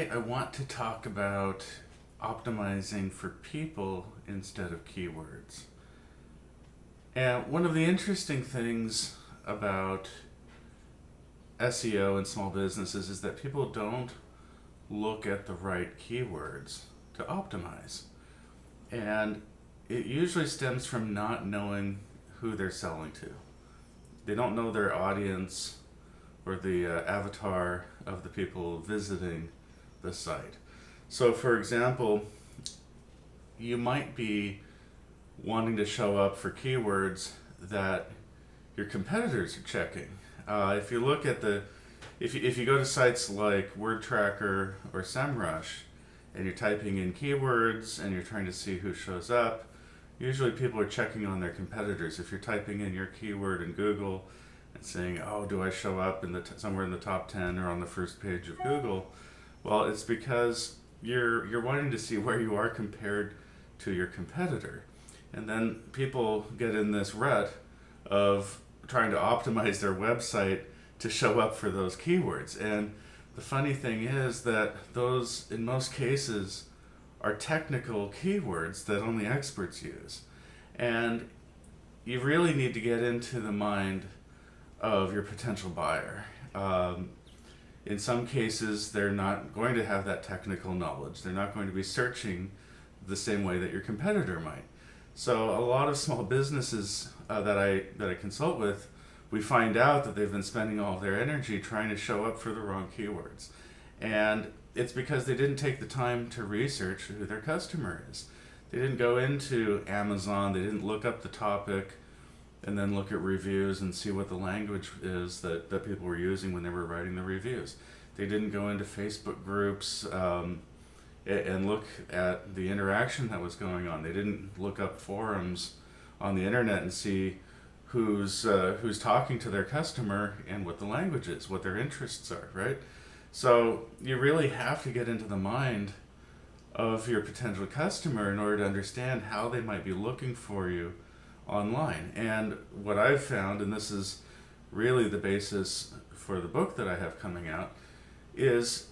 Today I want to talk about optimizing for people instead of keywords. And one of the interesting things about SEO and small businesses is that people don't look at the right keywords to optimize. And it usually stems from not knowing who they're selling to. They don't know their audience or the avatar of the people visiting the site. So for example, you might be wanting to show up for keywords that your competitors are checking. If you look at if you go to sites like wordtracker or semrush and you're typing in keywords and you're trying to see who shows up, usually people are checking on their competitors. If you're typing in your keyword in Google and saying, oh, do I show up in somewhere in the top 10 or on the first page of Google? Well, it's because you're wanting to see where you are compared to your competitor. And then people get in this rut of trying to optimize their website to show up for those keywords. And the funny thing is that those, in most cases, are technical keywords that only experts use. And you really need to get into the mind of your potential buyer. In some cases, they're not going to have that technical knowledge. They're not going to be searching the same way that your competitor might. So a lot of small businesses that I consult with, we find out that they've been spending all their energy trying to show up for the wrong keywords. And it's because they didn't take the time to research who their customer is. They didn't go into Amazon, they didn't look up the topic and then look at reviews and see what the language is that people were using when they were writing the reviews. They didn't go into Facebook groups and look at the interaction that was going on. They didn't look up forums on the internet and see who's talking to their customer and what the language is, what their interests are, right? So you really have to get into the mind of your potential customer in order to understand how they might be looking for you online. And what I've found, and this is really the basis for the book that I have coming out, is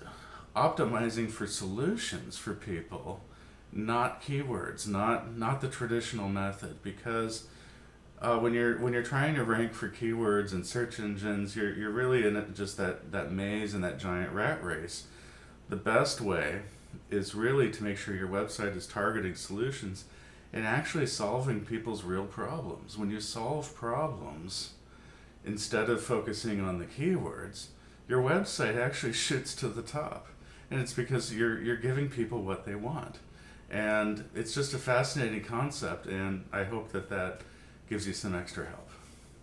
optimizing for solutions for people, not keywords, not the traditional method. Because when you're trying to rank for keywords and search engines, you're really in just that maze and that giant rat race. The best way is really to make sure your website is targeting solutions and actually solving people's real problems. When you solve problems instead of focusing on the keywords, your website actually shoots to the top. And it's because you're giving people what they want. And it's just a fascinating concept, and I hope that gives you some extra help.